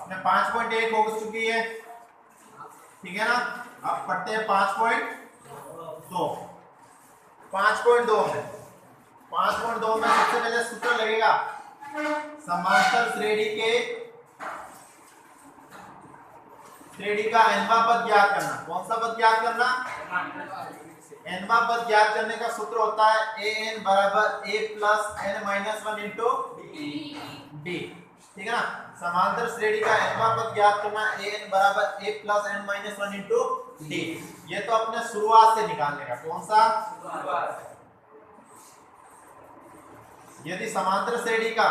अपने 5.1 हो चुकी है, ठीक है ना। अब पढ़ते हैं 5.2। 5.2 में 5.2 में सबसे पहले सूत्र लगेगा समांतर श्रेणी का nवां पद ज्ञात करना। कौन सा पद ज्ञात करना? nवां पद ज्ञात करने का सूत्र होता है an बराबर a plus n minus 1 into d, ठीक है ना। समांतर श्रेणी का nवां पद ज्ञात करना an बराबर a plus n minus 1 into d। ये तो अपने शुरुआत से निकालने का। कौन सा? यदि समांतर श्रेणी का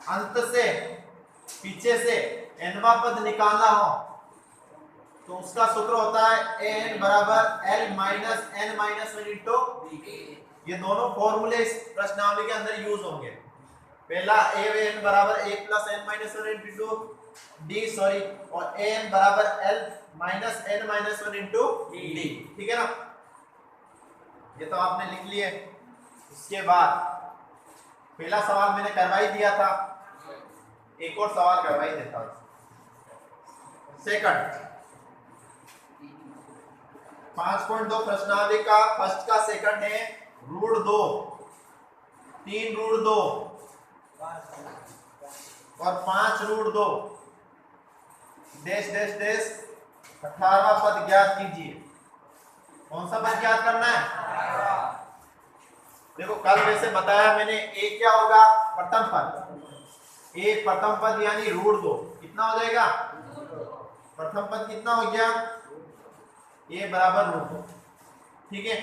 अंत से पीछे से nवां पद निकालना हो तो उसका सूत्र होता है an बराबर l minus n minus 1 into. ये दोनों फॉर्मूले इस प्रश्नावली के अंदर यूज होंगे। पहला an बराबर a plus n minus 1 into d, sorry, और an बराबर l minus n minus 1 into d, ठीक है ना। ये तो आपने लिख लिए। उसके बाद पहला सवाल मैंने करवा ही दिया था, एक और सवाल करवा ही देता हूं। सेकंड 5.2 प्रश्नावली का फर्स्ट का सेकंड है √2, 3√2 और 5√2 डैश डैश डैश 18वां पद ज्ञात कीजिए। कौन सा पद ज्ञात करना है? देखो कल वैसे बताया मैंने, a क्या होगा? प्रथम पद। a प्रथम पद यानी √2 कितना हो जाएगा? प्रथम पद कितना हो गया? a बराबर √2, ठीक है।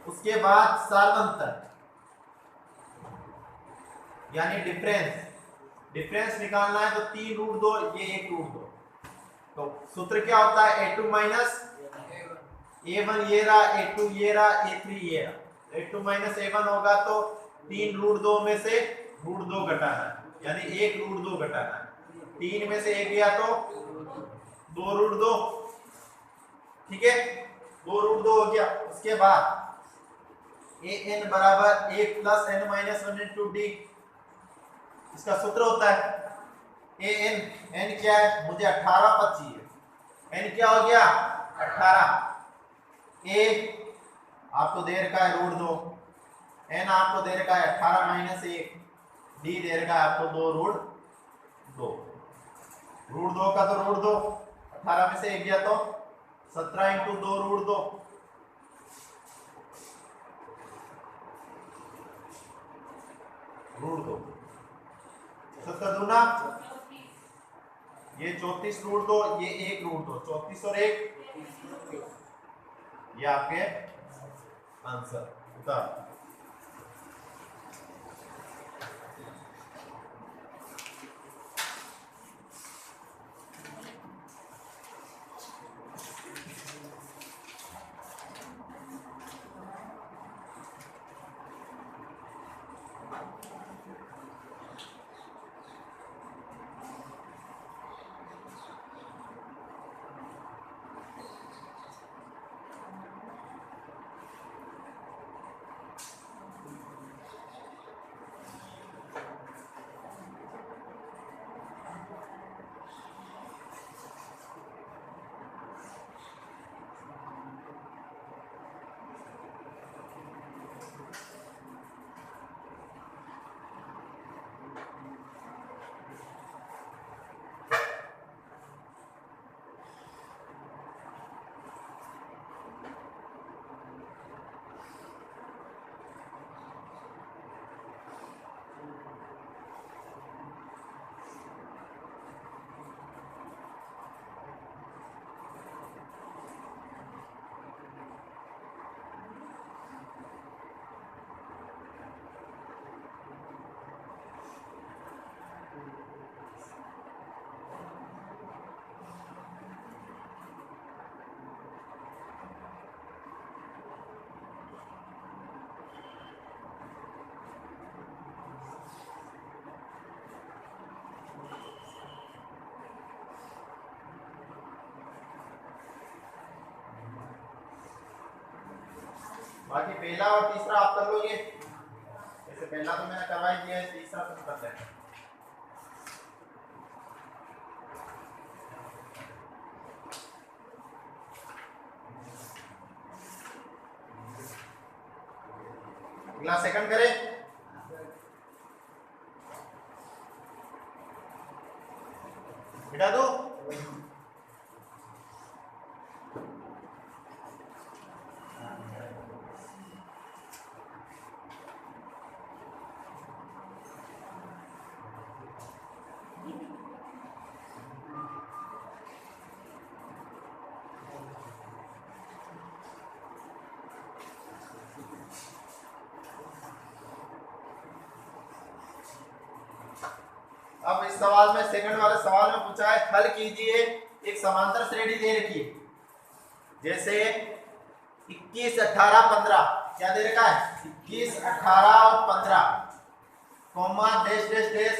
उसके बाद सार्वंतर यानी डिफरेंस निकालना है तो 3√2 ये 1√2। तो सूत्र क्या होता है? a2 माइनस a1 ये रहा, a2 ये रहा, a3 ये रहा। a2 माइनस a1 होगा तो 3√2 में से √2 घटाना है, यानी 1√2 घटाना है। 3 में से 1 गया तो 2√2, ठीक है, 2√2 हो गया। उसके बाद an बराबर a plus n minus 1 into D, इसका सूत्र होता है n क्या है? मुझे 18 पद चाहिए। n क्या हो गया? 18। a आपको दे रखा है √2, n आपको दे रखा है 18 माइनस 1, d दे रखा है आपको 2√2। √2 का तो √2, 18 में से 1 गया तो 17 इंटू 2√2, √2 17 दूना ये 34√2, ये 1√2, 34 और 1, ये आपके आंसर उत्तर। बाकी पहला और तीसरा आप कर लोगे। जैसे पहला तो मैंने करवा ही दिया है, तीसरा तुम कर लेना। अगला सेकंड करें। बेटा दो अब इस सवाल में सेकंड वाले सवाल में पूछा है हल कीजिए, एक समांतर श्रेणी दे रखी है, जैसे 21, 18, 15 क्या दे रखा है 21, 18 और 15 कॉमा डैश डैश डैश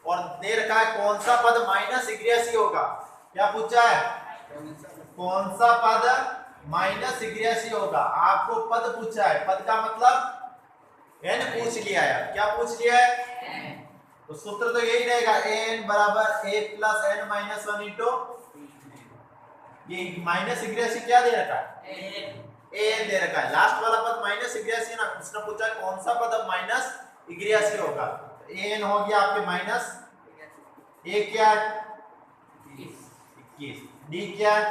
और दे रखा है कौन सा पद -81 होगा। क्या पूछा है कौन सा पद -81 होगा। आपको पद पूछा है, पद का मतलब n पूछ लिया है। क्या पूछ लिया है तो सूत्र तो यही रहेगा n बराबर a plus n minus 1 into ये -81 क्या दे रखा है an दे रखा है। लास्ट वाला पद -81 ना, उसने पूछा कौन सा पद अब -81 होगा। an हो गया आपके माइनस a क्या है 21 d क्या है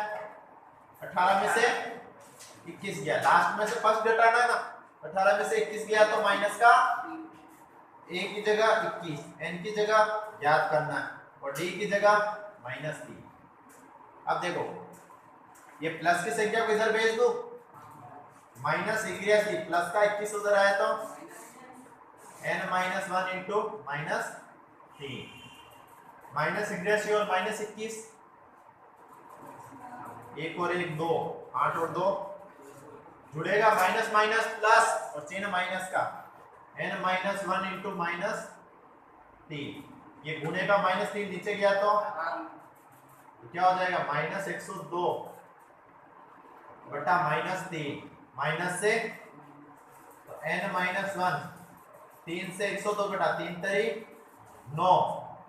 18 में से 21 गया, लास्ट में से फर्स्ट घटाना है ना, 18 में से 21 गया तो माइनस का a की जगह 21 n की जगह याद करना है और d की जगह -3। अब देखो ये प्लस की संख्या को इधर भेज दो, -81 प्लस का 21 उधर आया तो n-1 इंटू -3 -81 और -21 एक और एक 2 8 और 2 जुड़ेगा माइनस माइनस प्लस और चिन्ह माइनस का n-1 इंटू -3 ये गुणेगा -3 नीचे गया तो क्या हो जाएगा -102 बटा -3 माइनस से तो n-1 3 से 102 घटा 3 तरी 9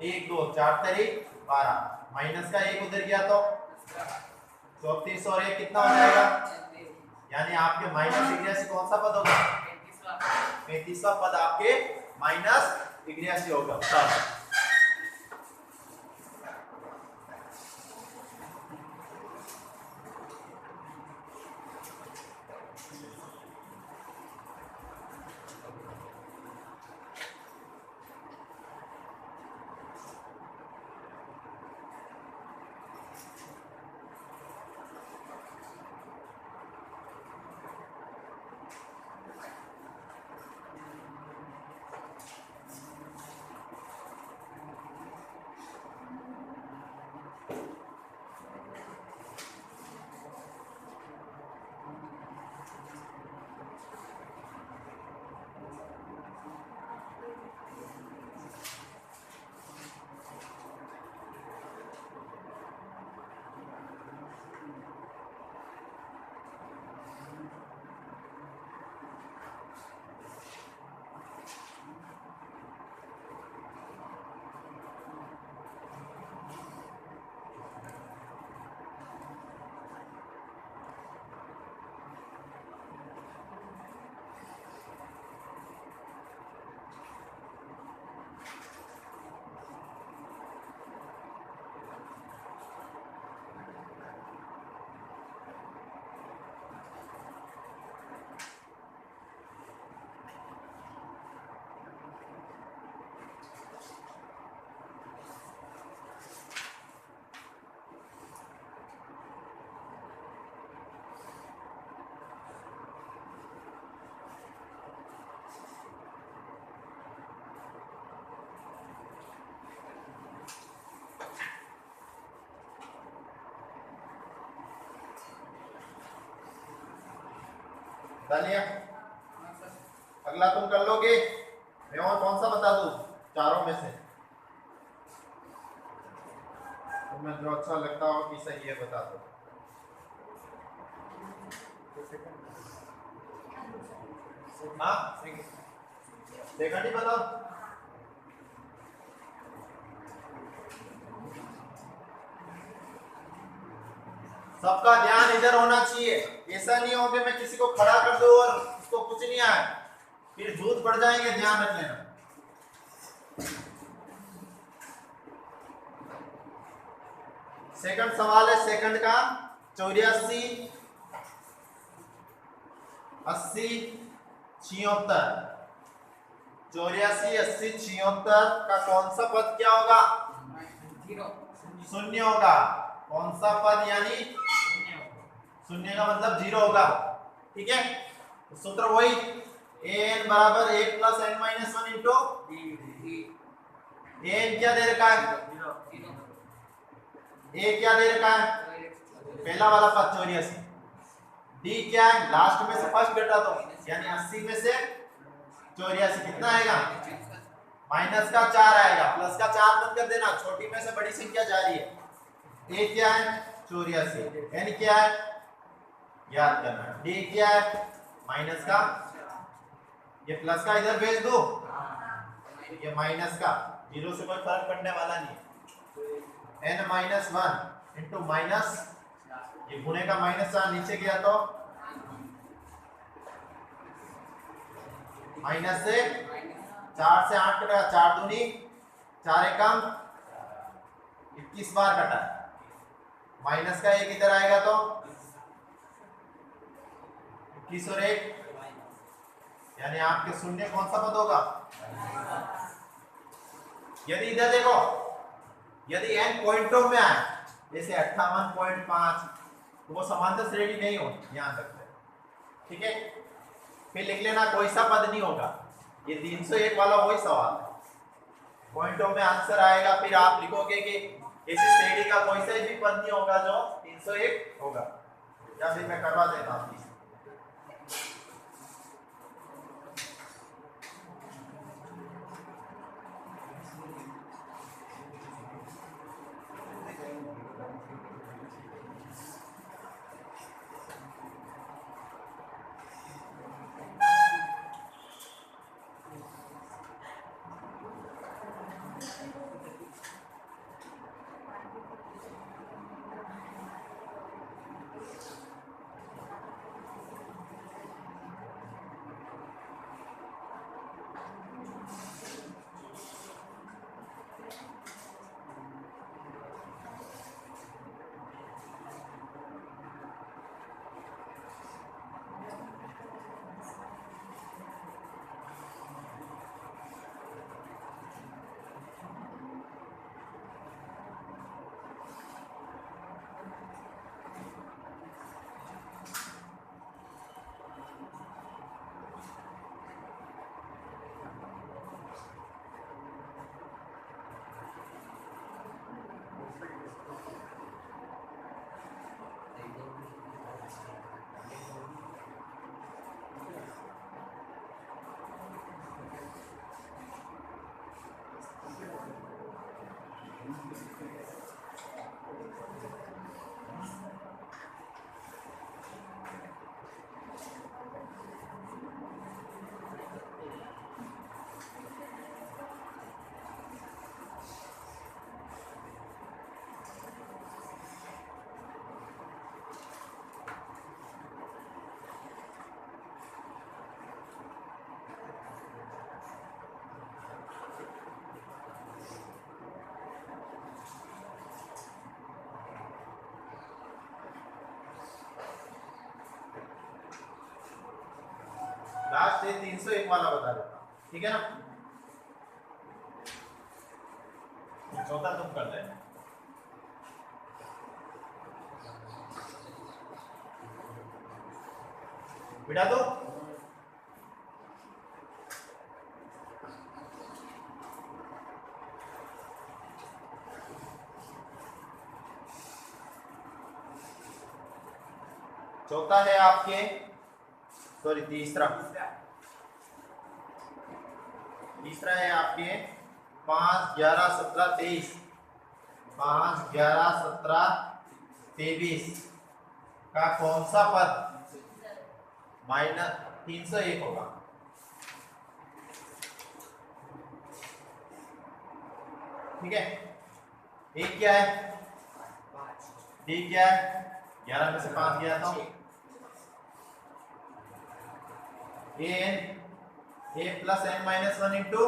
1 2 4 तरी 12 माइनस का 1 उधर गया तो 34 और 1 कितना हो जाएगा, यानी आपके -81 कौन सा पद होगा 35वां पद आपके -81 होगा। डालिए अगला तुम कर लोगे, मैं और कौन सा बता दूं चारों में से तुम्हें जो अच्छा लगता हो कि सही है बता दो। हाँ सेकंड ही बताओ। सबका ध्यान इधर होना चाहिए, ऐसा नहीं हो कि मैं किसी को खड़ा कर दूं और उसको कुछ नहीं आए, फिर झूठ पड़ जाएंगे, ध्यान रख लेना। सेकंड सवाल है सेकंड का, 84 80 76, 84 80 76 का कौन सा पद क्या होगा? शून्य होगा। कौन सा पद यानी शून्य का मतलब जीरो होगा, ठीक है। तो सूत्र वही an बराबर a plus n minus 1 into an क्या दे रखा है? a क्या दे रखा है? पहला वाला पद 84, d क्या है? लास्ट में से फर्स्ट घटा दो, यानी 80 में से 84 कितना आएगा? माइनस का 4 आएगा, प्लस का 4 मत कर देना, छोटी में से बड़ी संख्या जा रही है। a क्या है? 84, n क्या है याद करना, d क्या है? माइनस का, ये प्लस का इधर भेज दो, ये माइनस का, जीरो से कोई फर्क पड़ने वाला नहीं। n माइनस 1 इंटू माइनस, ये गुणे का माइनस 4 नीचे गया तो माइनस से 4 से 8 कटा, 4 दूनी 4 एकम 21 बार कटा, माइनस का एक इधर आएगा तो 21 और 1, यानी आपके शून्य कौन सा पद होगा? यदि इधर देखो, यदि n पॉइंटों में आए, जैसे 58.5, तो वो समांतर श्रेणी नहीं हो, ध्यान रखते हैं, ठीक है। फिर लिख लेना कोई सा पद नहीं होगा, ये 301 वाला वही सवाल है, पॉइंटों में आंसर आएगा, फिर आप लिखोगे कि ऐसी श्रेणी का कोई सा भी पद नहीं होगा जो 301 होगा, या फिर मैं करवा देता हूँ। लास्ट है 301 वाला बता देता हूं, ठीक है ना। चौथा तुम कर लेना। बिठा दो। चौथा है आपके, सॉरी तीसरा है आपके 5 11 17 23, 5 11 17 23 का कौन सा पद -301 होगा? ठीक है। ए क्या है, डी क्या है, 11 में से 5 गया तो a plus n minus 1 into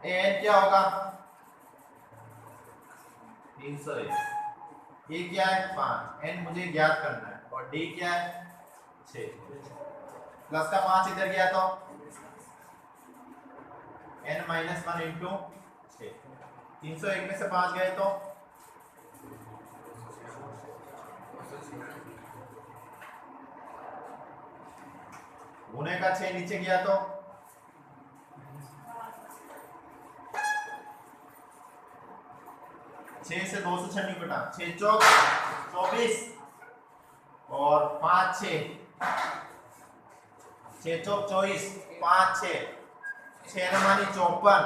n क्या होगा 301। ये क्या है 5, एन मुझे ज्ञात करना है और डी क्या है 6, प्लस का 5 इधर गया तो एन माइनस 1 इंटू 6, 301 में से 5 गए तो गुने का 6 नीचे गया तो 6 से 2 से 6 नहीं कटा, 6 चौक 24 और 5 6 चौक 24 5 6 6 नमानी 54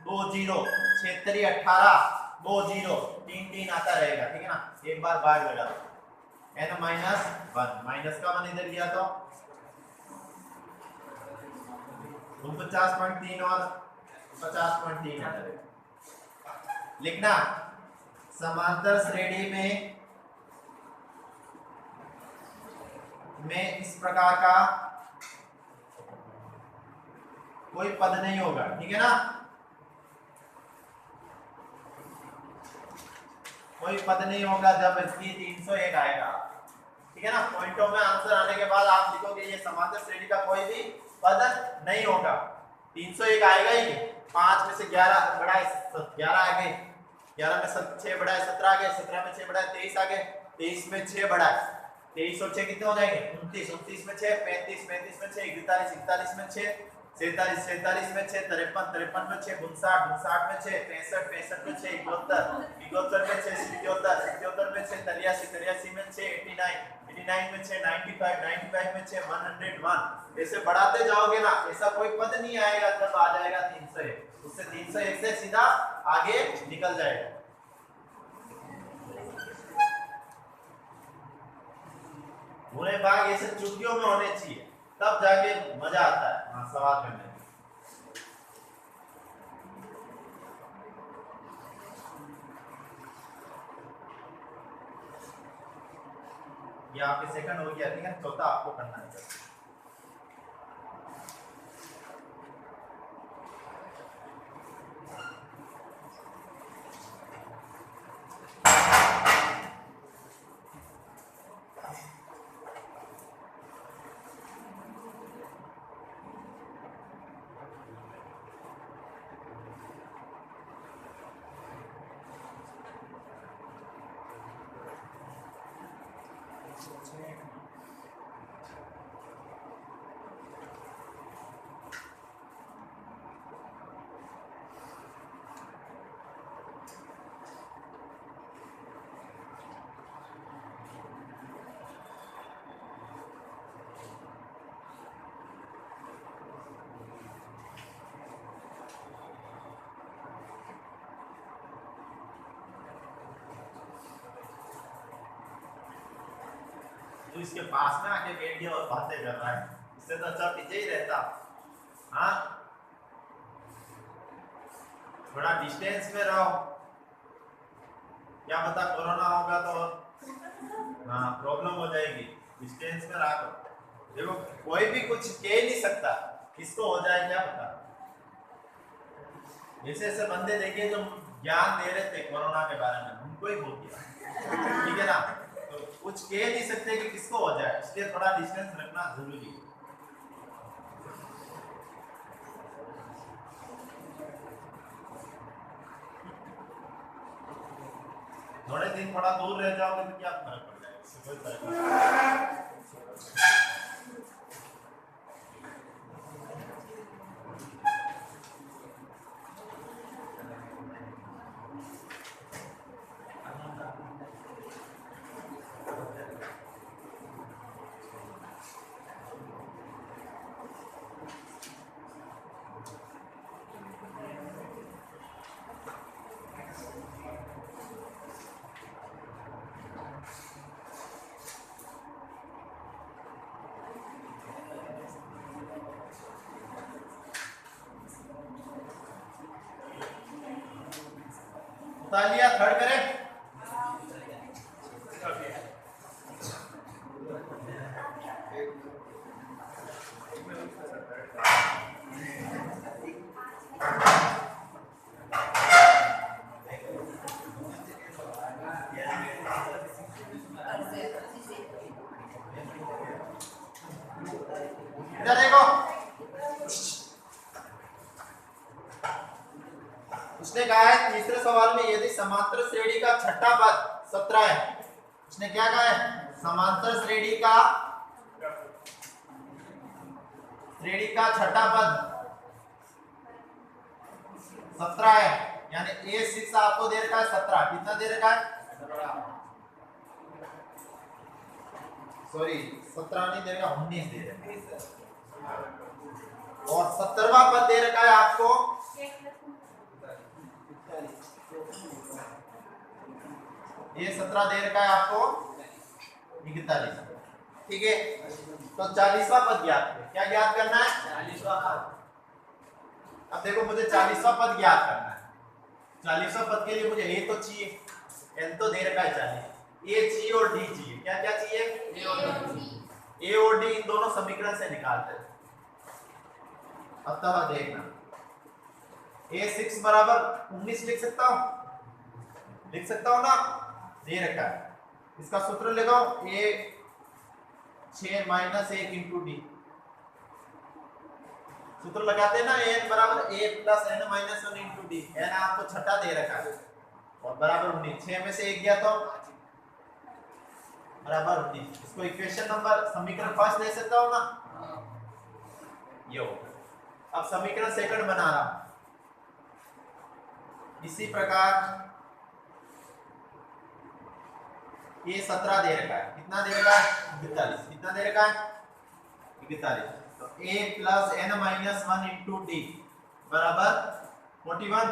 2 0 6 18 2 0 3 3 आता रहेगा, ठीक है ना। एक बार भाग लगा दो एन माइनस 1, माइनस का 1 इधर गया तो 49.3 और 50.3 आता रहेगा। लिखना समांतर श्रेणी में इस प्रकार का कोई पद नहीं होगा, ठीक है ना। कोई पद नहीं होगा जब इसकी 301 आएगा, ठीक है ना। पॉइंटों में आंसर आने के बाद आप लिखोगे ये समांतर श्रेणी का कोई भी पद नहीं होगा। 301 आएगा ही, 5 में से 11 बढ़ा 11 आ गए, 11 में 6 बढ़ा 17 आ गए, 17 में 6 बढ़ा 23 आ गए, 23 में 6 बढ़ा 23 और 6 कितने हो जाएंगे 29, 29 में 6 35, 35 में 6 41, 41 में 6 47, 47 में 6 53, 53 में 6 59, 59 में 6 65, 65 में 6 71, 71 में 6 77, 77 में 6 83, 83 में 6 89, 89 में 6 95, 95 में 6 101। ऐसे बढ़ाते जाओगे ना, ऐसा कोई पद नहीं आएगा जब आ जाएगा 301, उससे 301 से सीधा आगे निकल जाएगा। गुणे भाग ऐसे चुटकियों में होने चाहिए, तब जाके मजा आता है सवाल करने में। ये आपके सेकंड हो गया, ठीक है। चौथा आपको करना है। तो इसके पास में आके बैठ गया और बातें कर रहा है, इससे तो अच्छा पीछे ही रहता। हाँ, थोड़ा डिस्टेंस में रहो, क्या पता कोरोना होगा तो हाँ प्रॉब्लम हो जाएगी। डिस्टेंस में रहो। देखो कोई भी कुछ कह नहीं सकता, किसको हो जाए क्या पता। ऐसे ऐसे बंदे देखे जो ज्ञान दे रहे थे कोरोना के बारे में, उनको ही हो गया, ठीक है ना। तो कुछ कह नहीं सकते कि किसको हो जाए, इसलिए थोड़ा डिस्टेंस रखना जरूरी है। थोड़े दिन थोड़ा दूर रह जाओगे तो क्या फर्क पड़ जाएगा, इससे कोई फर्क नहीं पड़ेगा। बता लिया, थर्ड करें। इधर देखो, उसने कहा है तीसरे सवाल में यदि समांतर श्रेणी का छठा पद 17 है। उसने क्या कहा है? समांतर श्रेणी का छठा पद 17 है, यानी A6 आपको दे रखा है 17। कितना दे रखा है? सॉरी 17 नहीं दे रखा, 19 दे रखा है। और 17वां पद दे रखा है आपको ये 17 दे रखा है आपको 41। ठीक है, तो 40वां पद ज्ञात है। क्या ज्ञात करना है? 40वां पद। अब देखो मुझे 40वां पद ज्ञात करना है। 40वां पद के लिए मुझे ए तो चाहिए, एन तो दे रखा है 40, ए चाहिए और डी चाहिए। क्या क्या चाहिए? ए और डी, इन दोनों समीकरण से निकालते हैं। अतः देखना, A6 बराबर 19 लिख सकता हूं ना, दे रखा है। इसका सूत्र लगाओ, A6 माइनस 1 इंटू डी। सूत्र लगाते हैं ना, n बराबर a plus n minus 1 into D. n आपको छठा दे रखा है और बराबर 19। 6 में से 1 गया तो बराबर 19। इसको इक्वेशन नंबर समीकरण फर्स्ट ले सकता हूं ना, ये होगा। अब समीकरण सेकंड बना रहा हूं। इसी प्रकार ये 17 दे रखा है। कितना दे रखा है? 41। कितना दे रखा है? 41। तो a plus n minus 1 into D बराबर 41।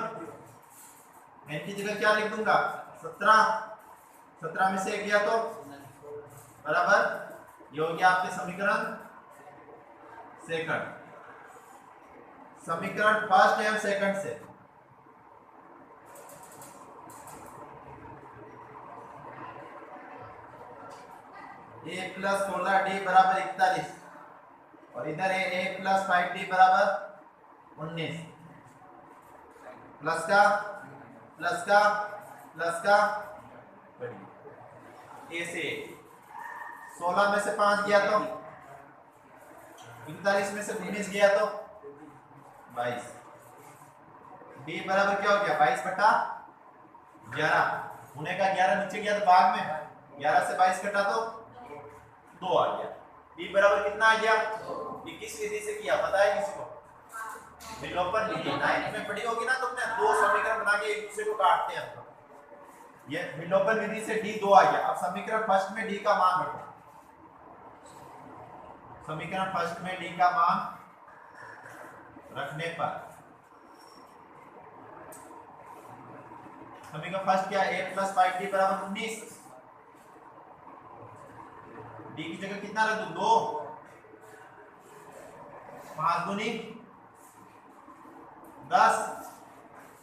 n की जगह क्या लिख दूंगा? 17। 17 में से 1 गया तो बराबर, ये हो गया आपके समीकरण सेकंड। समीकरण फर्स्ट एवं सेकंड से a प्लस 16d बराबर 41 और इधर है a प्लस 5d बराबर 19। प्लस का a से 16 में से 5 गया तो 41 में से 19 गया तो 22। d बराबर क्या हो गया? 22 बटा 11। होने का 11 नीचे गया तो भाग में 11 से 22 कटा तो 2 आ गया। d बराबर कितना आ गया? ये किस विधि से किया पता है किसी को? विलोपन विधि। 9th में पढ़ी होगी ना तुमने, दो समीकरण बना के एक दूसरे को काटते हैं। ये विलोपन विधि से d 2 आ गया। अब समीकरण फर्स्ट में d का मान रखो। समीकरण फर्स्ट में d का मान रखने पर समीकरण फर्स्ट क्या? a प्लस 5d बराबर 19। d की जगह कितना रख दूं? 2। 5 दूनी 10,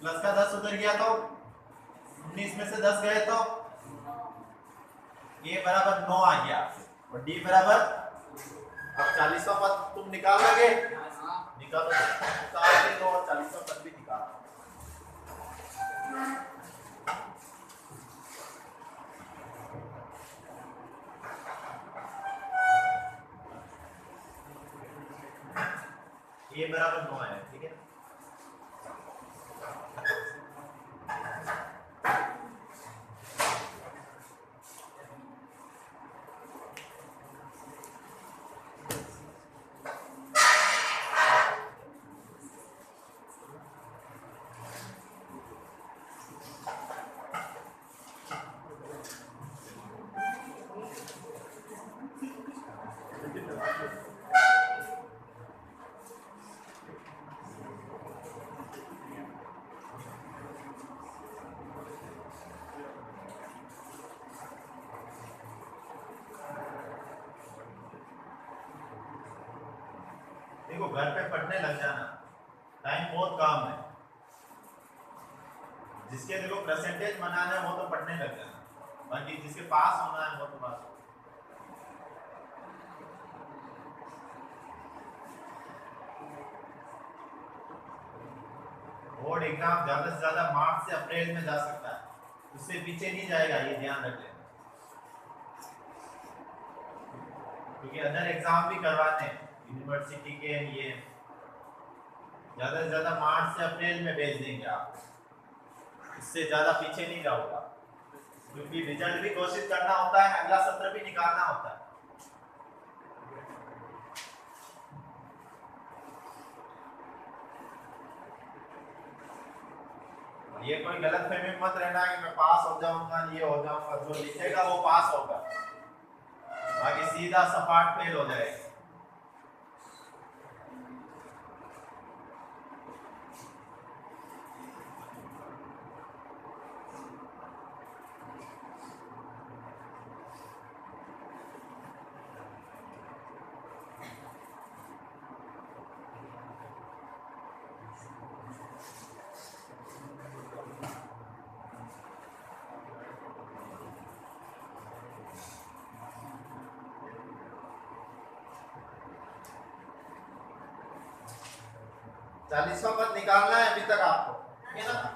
प्लस का 10 उधर गया तो 19 में से 10 गए तो a बराबर 9 आ गया और d बराबर, अब 40वां पद तुम निकाल लोगे? निकालो। 9 और 40वां पद भी निकालो। a बराबर 9 है, ठीक है। देखो घर पे पढ़ने लग जाना, टाइम बहुत कम है। जिसके देखो परसेंटेज बनाना है वो तो पढ़ने लग जाना, बाकी जिसके पास होना है वो तो बस। बोर्ड एग्जाम ज्यादा से ज्यादा मार्च से अप्रैल में जा सकता है, उससे पीछे नहीं जाएगा, ये ध्यान रख लेना, क्योंकि अदर एग्जाम भी करवाते हैं यूनिवर्सिटी के, ये ज्यादा से ज्यादा मार्च से अप्रैल में भेज देंगे आप, इससे ज्यादा पीछे नहीं जाऊंगा, क्योंकि रिजल्ट भी घोषित करना होता है, अगला सत्र भी निकालना होता है। ये कोई गलत फहमी मत रहना कि मैं पास हो जाऊंगा, ये हो जाऊंगा, जो लिखेगा वो पास होगा, बाकी सीधा सपाट फेल हो जाएगा। चालीसवां पद निकालना है अभी तक आपको, ठीक है ना।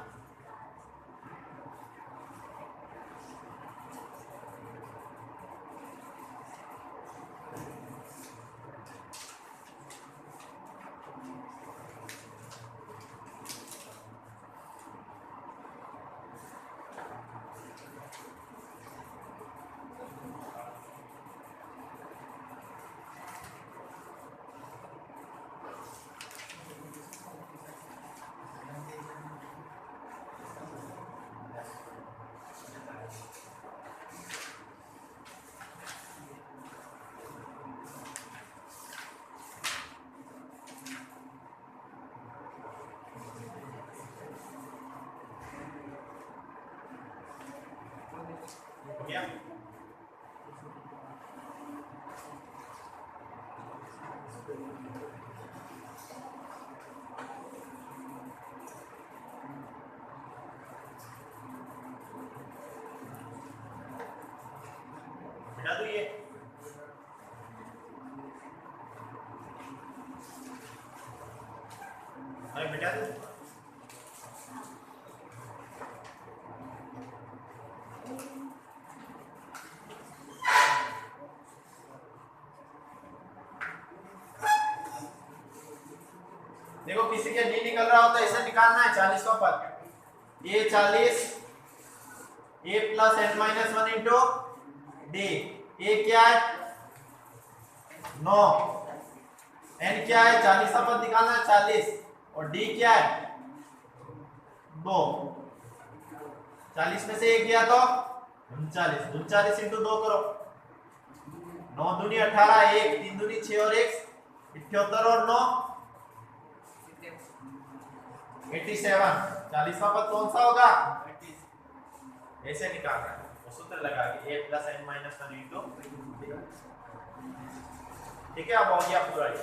Yeah. बेटा तो ये अरे बेटा तो देखो, किसी के नहीं निकल रहा हो तो ऐसे निकालना है 40वां पद, ये 40 a plus n minus 1 into d, a क्या है 9, n क्या है 40वां पद निकालना है 40, और d क्या है 2, 40 में से 1 गया तो 39, 39 इंटू 2 करो, 9 दूनी 18, 1 3 दूनी 6 और 1 78 और 9 87, 40वां पद कौन सा होगा, ऐसे निकालना है, वो सूत्र लगा के a plus n minus 1 into, ठीक है। अब हो गया पूरा ये,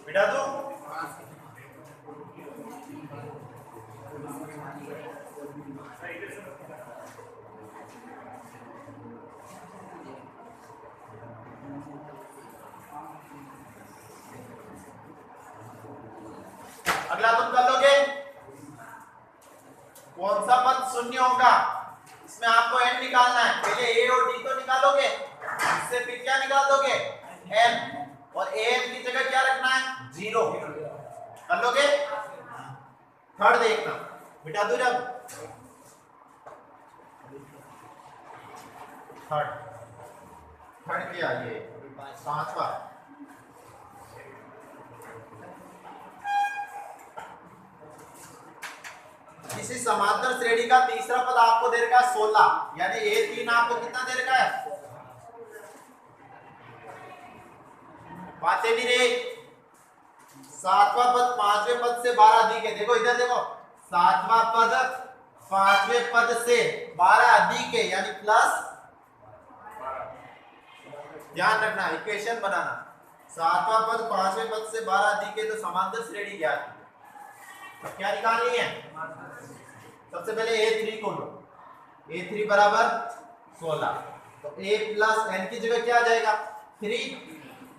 बिठा दो। अगला तुम कर लोगे, कौन सा पद शून्य होगा, इसमें आपको n निकालना है, पहले a और d तो निकालोगे, इससे फिर क्या निकाल दोगे n, और an की जगह क्या रखना है 0, कर लोगे। थर्ड देखना बिठा दो, जब थर्ड क्या ये 5वां, इसी समांतर श्रेणी का तीसरा पद आपको दे रखा है 16, यानी A3 आपको कितना दे रखा है? पाते भी रे, सातवां पद पांचवें पद से 12 अधिक है। देखो इधर देखो, सातवां पद पांचवें पद से 12 अधिक है, यानी प्लस, ध्यान रखना इक्वेशन बनाना, सातवां पद पांचवें पद से 12 अधिक है तो समांतर श्रेणी क्या है? अब क्या निकालनी है? सबसे पहले A3 को लो, A3 बराबर 16, तो A प्लस n की जगह क्या आ जाएगा? 3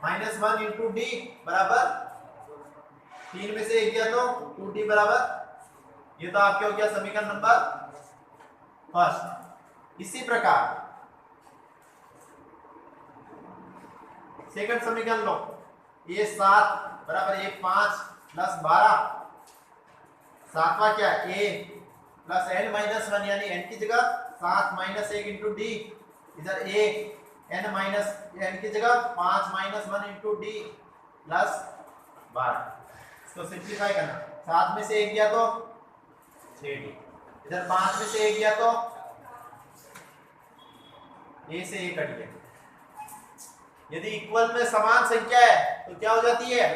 माइनस 1 इंटू डी बराबर 3 में से 1 गया तो 2d बराबर, ये तो आपके हो गया समीकरण नंबर फर्स्ट। इसी प्रकार सेकंड समीकरण लो, ये 7 बराबर ये 5 प्लस 12, सातवां क्या है? a प्लस n माइनस 1, यानी n की जगह 7 माइनस 1 इंटू डी, इधर a n माइनस n की जगह 5 माइनस 1 इंटू डी प्लस 12। इसको सिंप्लीफाई करना, 7 में से 1 गया तो 6d, इधर 5 में से 1 गया तो a से a कट गया। यदि इक्वल में समान संख्या है तो क्या हो जाती है?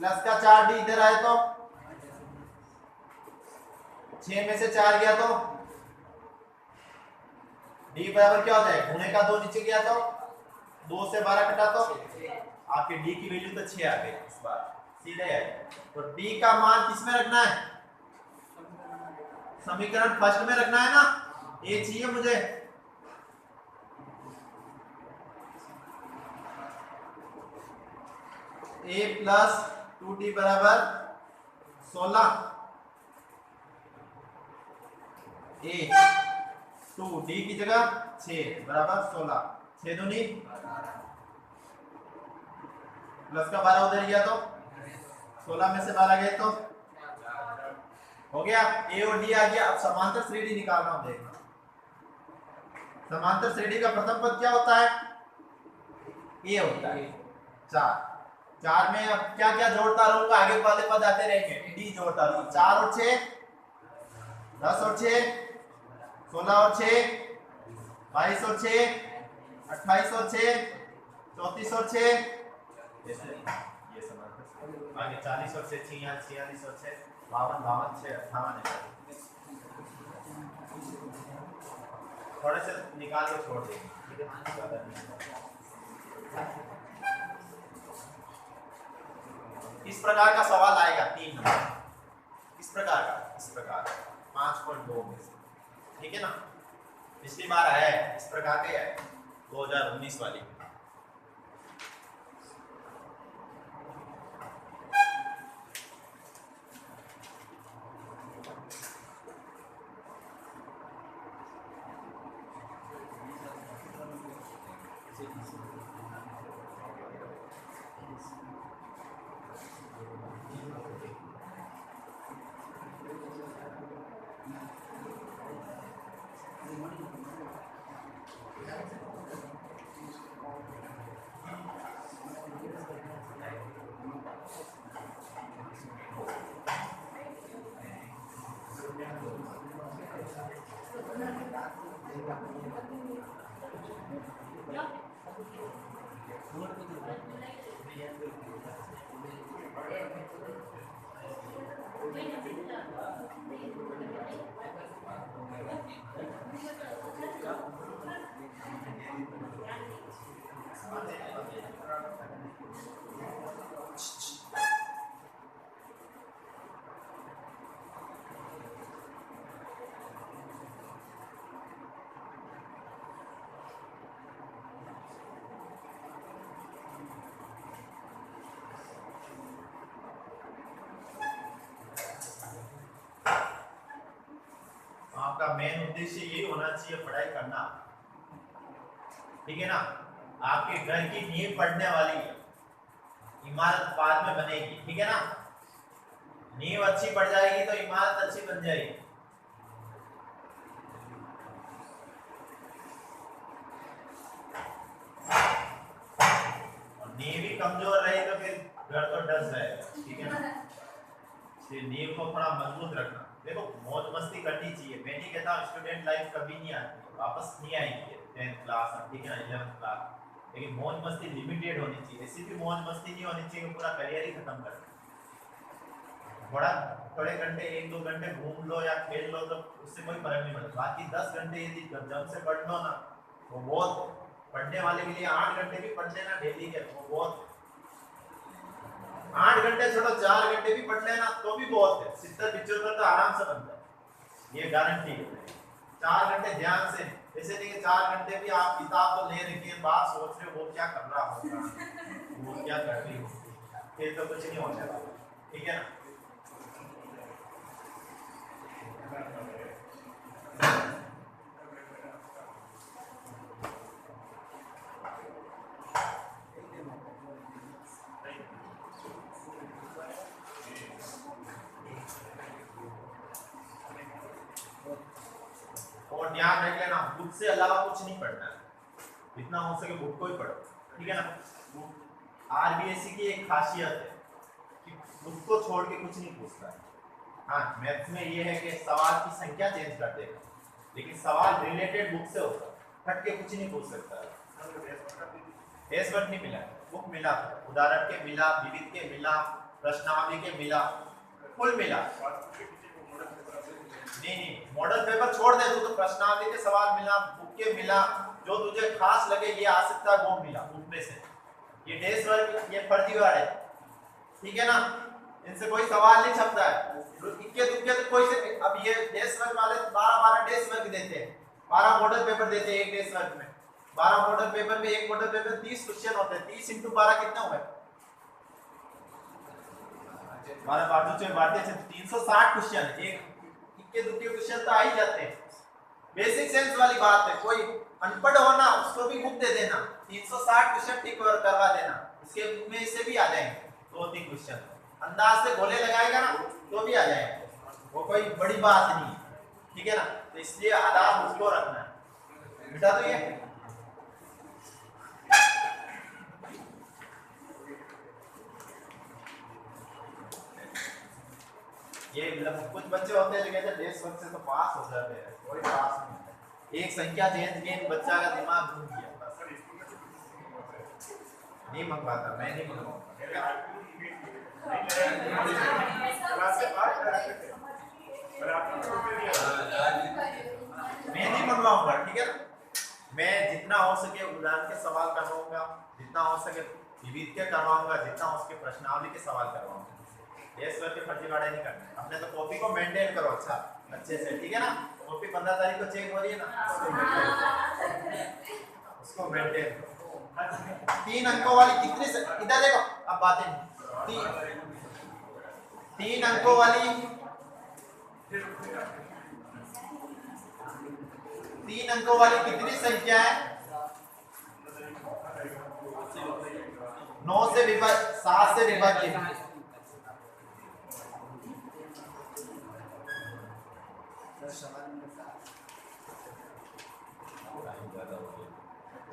प्लस का 4d इधर आए तो 6 में से 4 गया तो d बराबर क्या होता है? गुणे का 2 नीचे गया तो 2 से 12 कटा तो आपके d की वैल्यू तो 6 आ गई इस बार सीधे है। तो d का मान किस में रखना है? समीकरण फर्स्ट में रखना है ना, a चाहिए मुझे। a प्लस 2d बराबर 16, a 2d की जगह 6 बराबर 16, 6 दूनी प्लस का 12 उधर गया तो 16 में से 12 गए तो हो गया, a और d आ गया। अब समांतर श्रेणी निकालना हो, देखना समांतर श्रेणी का प्रथम पद क्या होता है? a होता है 4, 4 में अब क्या क्या जोड़ता रहूंगा, आगे वाले पद आते रहेंगे, d जोड़ता रहूंगा, 4 और 6 10 और 6 16 और 6 22 और 6 28 और 6 34 और 6, ये समांतर आगे 40 और 6 46 और 6 52 52 6 58 थोड़े से निकाल के छोड़ देंगे, ठीक है? ज्यादा नहीं। इस प्रकार का सवाल आएगा 3 नंबर, इस प्रकार का, इस प्रकार 5.2 में से, ठीक है ना? पिछली बार आया है इस प्रकार का, है 2019 वाली। आपका मेन उद्देश्य यही होना चाहिए, पढ़ाई करना, ठीक है ना? आपके घर की नींव पड़ने वाली है, इमारत बाद में बनेगी, ठीक है ना? नींव अच्छी पड़ जाएगी तो इमारत अच्छी बन जाएगी। और नींव ही कमजोर रही तो फिर घर तो डस जाएगा, ठीक है ना? इसलिए नींव को थोड़ा मजबूत रखना। देखो मौज मस्ती करनी चाहिए, मैं नहीं कहता स्टूडेंट लाइफ कभी नहीं आती, वापस नहीं आएगी 10th क्लास ठीक है ना 11th क्लास, लेकिन मौज मस्ती लिमिटेड होनी चाहिए। ऐसी भी मौज मस्ती नहीं होनी चाहिए कि पूरा करियर ही खत्म कर दे। थोड़ा थोड़े घंटे 1-2 घंटे घूम लो या खेल लो तो उससे कोई फर्क नहीं पड़ता, बाकी 10 घंटे यदि जम से पढ़ लो ना वो बहुत, पढ़ने वाले के लिए 8 घंटे भी पढ़ लेना डेली के वो बहुत, 8 घंटे छोड़ो 4 घंटे भी पढ़ लेना तो भी बहुत है, 70-75 तो आराम से बनता है, ये गारंटी है। 4 घंटे ध्यान से, जैसे नहीं कि 4 घंटे भी आप किताब तो ले रखी है, बात सोच रहे हो वो क्या कर रहा होगा, वो क्या कर रही होगी, फिर तो कुछ नहीं होने वाला, ठीक है ना। और ध्यान रख लेना बुक से अलावा कुछ नहीं पढ़ना है, जितना हो सके बुक को ही पढ़ो, ठीक है ना। आरबीएससी की एक खासियत है कि बुक को छोड़ के कुछ नहीं पूछता है। हाँ मैथ्स में ये है कि सवाल की संख्या चेंज कर देगा, लेकिन सवाल रिलेटेड बुक से होगा, हट के कुछ नहीं पूछ सकता है। बेस वर्क नहीं मिला, बुक मिला, उदाहरण के मिला, विविध के मिला, प्रश्नावली के मिला, फुल मिला। नहीं मॉडल पेपर छोड़ दे तो प्रश्नावली के सवाल मिला, बुक के मिला, जो तुझे खास लगे ये आ सकता है वो मिला बुक में से। ये डेस वर्क ये फर्जीवाड़ है, ठीक है ना, इनसे कोई सवाल नहीं छपता है, इक्के दुक्के तो कोई से। अब ये डेस वर्क वाले 12 डेस वर्क देते हैं, 12 मॉडल पेपर देते हैं एक डेस वर्क में, 12 मॉडल पेपर में एक मॉडल पेपर 30 क्वेश्चन होते हैं, 30 × 12 कितने हुए, 12 360 क्वेश्चन, एक के दुक्के क्वेश्चन तो आ ही जाते हैं। बेसिक सेंस वाली बात है, कोई अनपढ़ हो ना उसको भी बुक दे देना, 360 क्वेश्चन टिक करवा देना, इसके बुक में से भी आ जाएंगे 2-3 क्वेश्चन, अंदाज से गोले लगाएगा ना तो भी आ जाएंगे, वो कोई बड़ी बात नहीं है, ठीक है ना। तो इसलिए आदाब उसको रखना है बेटा। तो ये कुछ बच्चे होते हैं जो कहते हैं डेस वर्क से तो पास हो जाते हैं, कोई पास नहीं होता, एक संख्या चेंज की बच्चा का दिमाग घूम गया, नहीं मंगवाता, मैं नहीं मंगवाऊंगा, मैं नहीं मंगवाऊंगा, ठीक है ना। मैं जितना हो सके उदाहरण के सवाल करवाऊंगा, जितना हो सके विविध के करवाऊंगा, जितना हो सके प्रश्नावली के सवाल करवाऊंगा, डेस वर्क के फर्जीवाड़े नहीं करने अपने। तो कॉपी को मेंटेन करो अच्छा अच्छे से, ठीक है ना। कॉपी 15 तारीख को चेक हो रही है ना, उसको मेंटेन करो। 3 अंकों वाली कितनी इधर देखो, अब बातें 3 अंकों वाली 3 अंकों वाली कितनी संख्या है, 9 से विभाजित, 7 से विभाजित,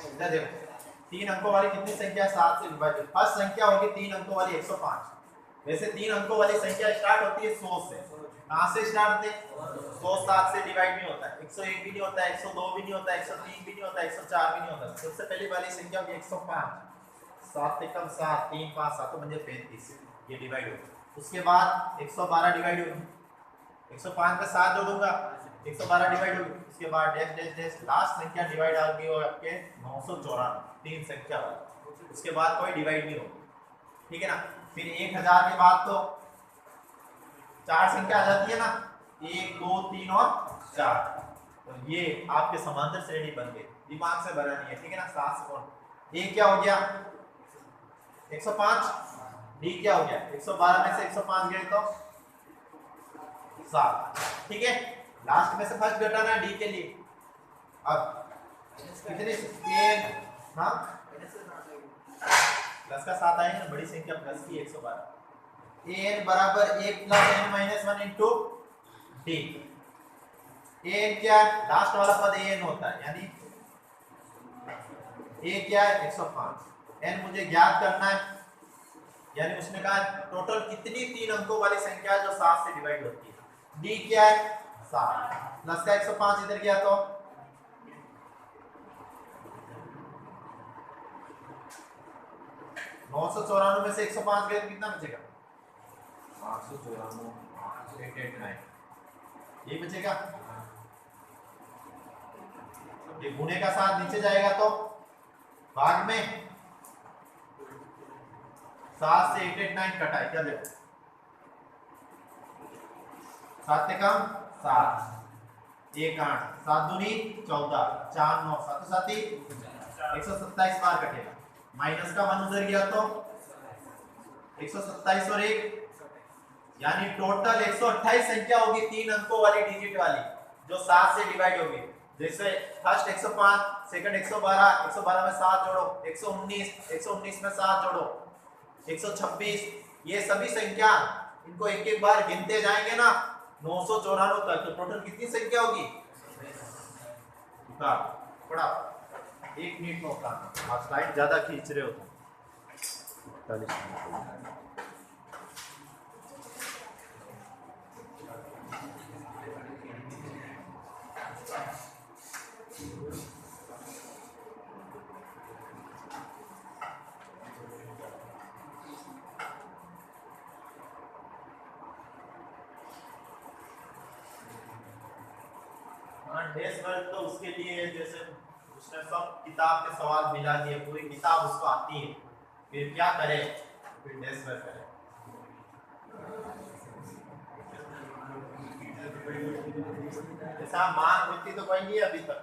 इधर देखो 3 अंकों वाली कितनी संख्या, 7 से विभाजित। फर्स्ट संख्या होगी 3 अंकों वाली 105। वैसे 3 अंकों वाली संख्या स्टार्ट होती है 100 से, कहां से स्टार्ट होते हैं 100, 7 से डिवाइड नहीं होता है, 101 भी नहीं होता है, 102 भी नहीं होता है, 103 भी नहीं होता है, 104 भी नहीं होता है। सबसे पहली वाली संख्या होगी 105, 7 से कम 7, 3 5 7 म्हणजे 35, ये डिवाइड होगा। उसके बाद 112 डिवाइड होगी, 105 का 7 जोड़ूंगा 112 डिवाइड होगी, उसके बाद डैश डैश डैश लास्ट संख्या डिवाइड आ गई हो आपके 994, 3 संख्या वाली, उसके बाद कोई डिवाइड नहीं होगी, ठीक है ना। फिर 1000 के बाद तो 4 संख्या आ जाती है ना, 1 2 3 और 4, तो ये आपके समांतर श्रेणी बन गई, दिमाग से बना नहीं है, ठीक है ना। 7 से कौन ए क्या हो गया 105, डी क्या हो गया 112 में से 105 गए तो 7, ठीक है। लास्ट में से फर्स्ट घटाना है डी के लिए, अब कितने हाँ प्लस का 7 आएगा ना, बड़ी संख्या प्लस की 112, an बराबर 1 + n - 1 इनटू डी। an क्या है, लास्ट वाला पद an होता है, यानी a क्या है 105, n मुझे ज्ञात करना है, यानी उसने कहा टोटल कितनी 3 अंकों वाली संख्या जो 7 से डिवाइड होती है, डी क्या है 7 प्लस का 105 इधर गया तो 994 में से 105 गए तो कितना बचेगा 894 889 ये बचेगा। ये गुणे का 7 नीचे जाएगा तो भाग में 7 से 889 कटा क्या देखो 7 से कम 7 1 8 7 दूनी 14 4 9 7 साथी 127 बार कटेगा माइनस का 1 उधर गया तो 127 और 1 यानी टोटल 128 संख्या होगी 3 अंकों वाली डिजिट वाली जो 7 से डिवाइड होगी। जैसे फर्स्ट 105 सेकंड 112 112 में 7 जोड़ो 119 119 में 7 जोड़ो 126 ये सभी संख्या इनको एक एक बार गिनते जाएंगे ना 994 तक तो टोटल कितनी संख्या होगी पड़ा 1 मिनट में उतारना। आप स्लाइड ज्यादा खींच रहे हो तो 40 मिनट डेस वर्क तो उसके लिए जैसे उसने सब किताब के सवाल मिला दिए पूरी किताब उसको आती है फिर क्या करे फिर डेस वर्क करे। ऐसा मान होती तो कोई नहीं अभी तक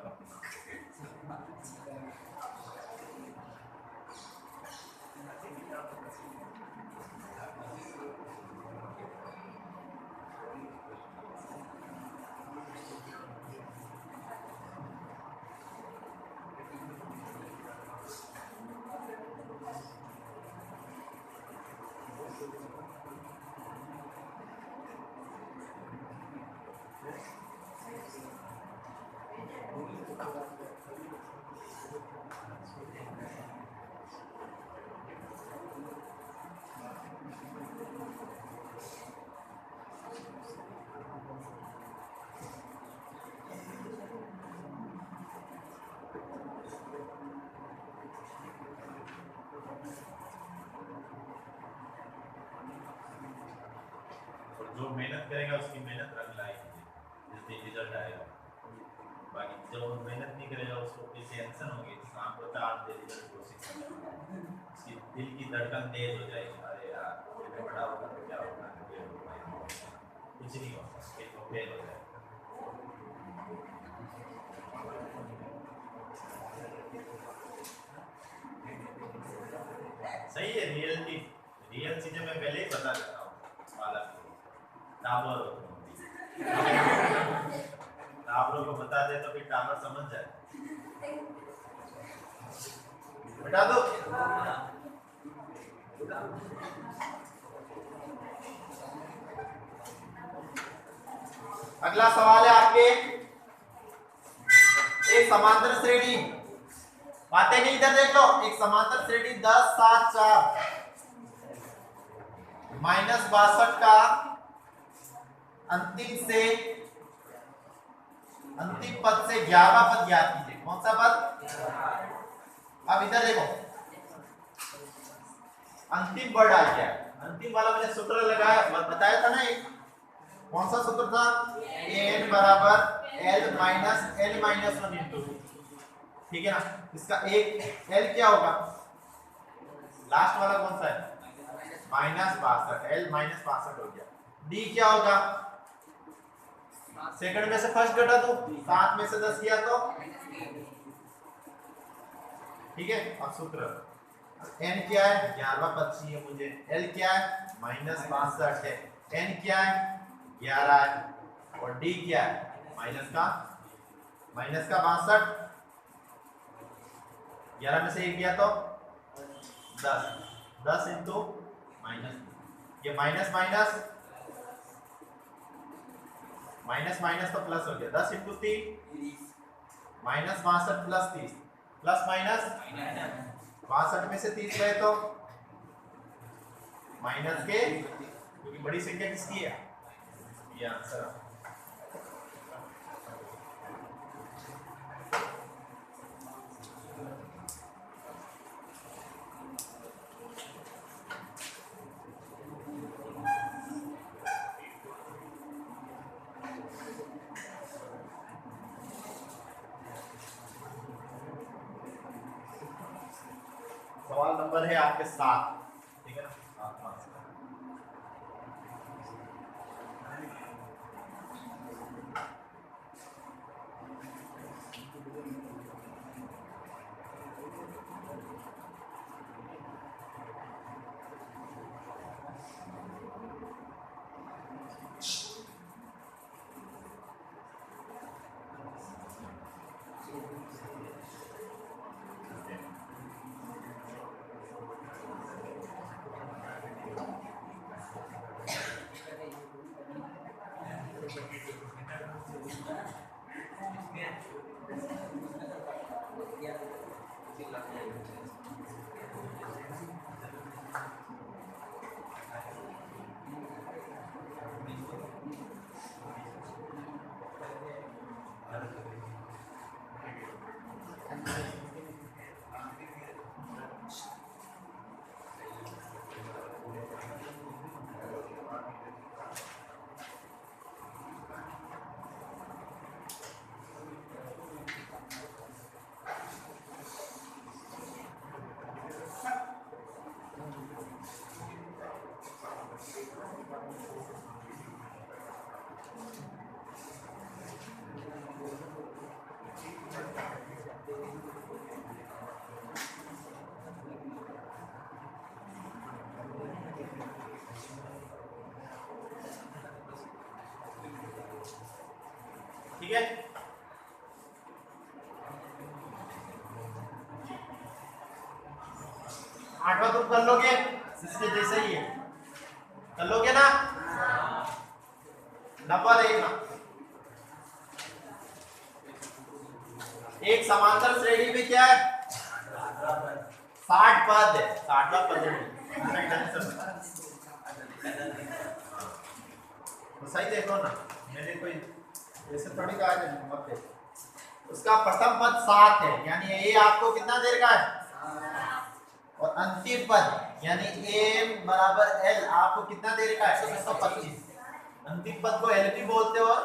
जो मेहनत करेगा उसकी मेहनत रंग लाएगी जिस दिन रिजल्ट आएगा। बाकी जो मेहनत नहीं करेगा उसको कोई टेंशन होगी शाम को 4 बजे रिजल्ट कोशिश उसकी दिल की धड़कन तेज हो जाएगी अरे यार मैं बड़ा होगा तो क्या होगा कुछ नहीं होगा तो फेल हो जाएगा। सही है रियल चीजें मैं पहले ही बता देता हूँ बालक टावर टावरों को बता दे तो फिर टावर समझ जाए बता दो। अगला सवाल है आपके एक समांतर श्रेणी बातें नहीं इधर देख लो एक समांतर श्रेणी 10 7 4 -62 का अंतिम पद से 11वां पद ज्ञात कीजिए। कौन सा पद अब इधर देखो अंतिम वर्ड आ गया अंतिम वाला मैंने सूत्र लगाया बताया था ना एक कौन सा सूत्र था n बराबर l माइनस 1 इंटू ठीक है ना इसका एक l क्या होगा लास्ट वाला कौन सा है -62 l -62 हो गया d क्या होगा सेकंड में से फर्स्ट घटा दो 7 में से 10 किया तो ठीक है। अब सूत्र n क्या है 11वां पद चाहिए मुझे l क्या है -62 है n क्या है 11 है और d क्या है माइनस का 62 11 में से 1 गया तो 10 इंटू माइनस ये माइनस तो प्लस हो गया 10 इंटू 3 -62 प्लस 30 प्लस माइनस 62 में से 30 गए तो माइनस के क्योंकि बड़ी संख्या किसकी है ये आंसर। सवाल नंबर है आपके 7, ठीक है ना? 7 मार्क्स का। ठीक है, आठवां तुम कर लोगे, इसके जैसे ही है, कर लोगे ना? 90 देखना, एक समांतर श्रेणी में क्या है? 60 पद है, 60वां पद है, तो सही देखो ना, मैंने कोई ऐसे थोड़ी कहा है नंबर पे। उसका प्रथम पद 7 है, यानी ये आपको कितना देर का है? और अंतिम पद यानी m बराबर l आपको कितना देर का है? 125। अंतिम पद को l भी बोलते हैं और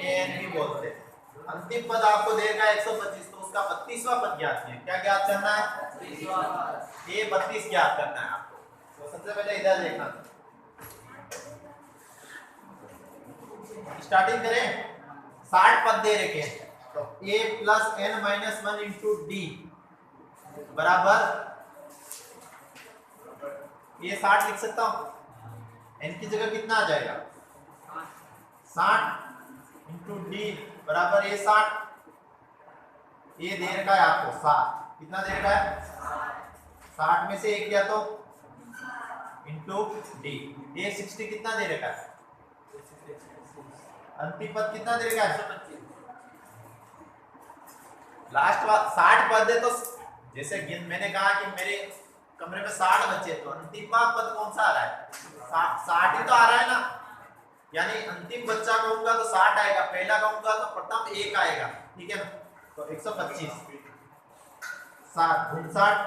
n भी बोलते हैं। अंतिम पद आपको देगा 125, तो उसका 32वां पद ज्ञात कीजिए। क्या ज्ञात करना है? 32वां। ये 32 ज्ञात करना है आपको। तो सबसे पहले इधर देखना, स्टार्टिंग करें। 60 पद दे रखे हैं, तो a plus n minus 1 into D बराबर, ये 60 लिख सकता हूं, n की जगह कितना आ जाएगा? 60 इंटू डी बराबर ये 60, ये देर का है आपको 7, कितना देर का है? 60 में से एक किया तो इंटू डी, ये 60 कितना देर का है? अंतिम पद कितना देर का है? 125। लास्ट 60 पद है, तो जैसे मैंने कहा कि मेरे कमरे में 60 बच्चे, तो अंतिम पद कौन सा आ रहा है? 60 ही तो आ रहा है ना, यानी अंतिम बच्चा कहूंगा तो 60 आएगा, पहला कहूंगा तो प्रथम 1 आएगा, ठीक है ना? तो 125, 59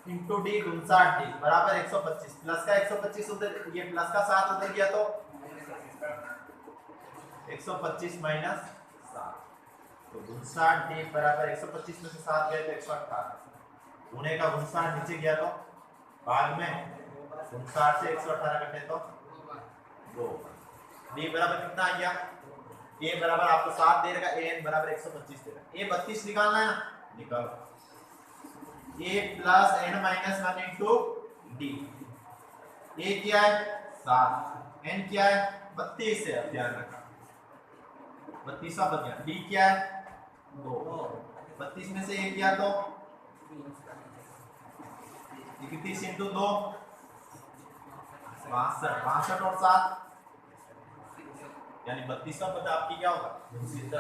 इंटू डी 59 डी बराबर 125, प्लस का 125 उधर, ये प्लस का 7 उधर गया तो 125 माइनस 7, तो 59 डी बराबर 125 में से 7 गए तो 118, गुणे का 59 नीचे गया तो भाग में 59 से 118 कटे तो 2, डी बराबर कितना आ गया? ए बराबर आपको 7 दे देगा, एन बराबर 125 देगा। ए 32 निकालना है ना, निकालो। A plus n minus 1 into d, a क्या है? 7, एन क्या है? 32 है, ध्यान रखना 32वां बन गया। डी क्या है? 2, 32 में से एक किया तो 31 इंटू 2 62, 62 और 7 यानी 32वां पद आपकी क्या होगा? सिद्ध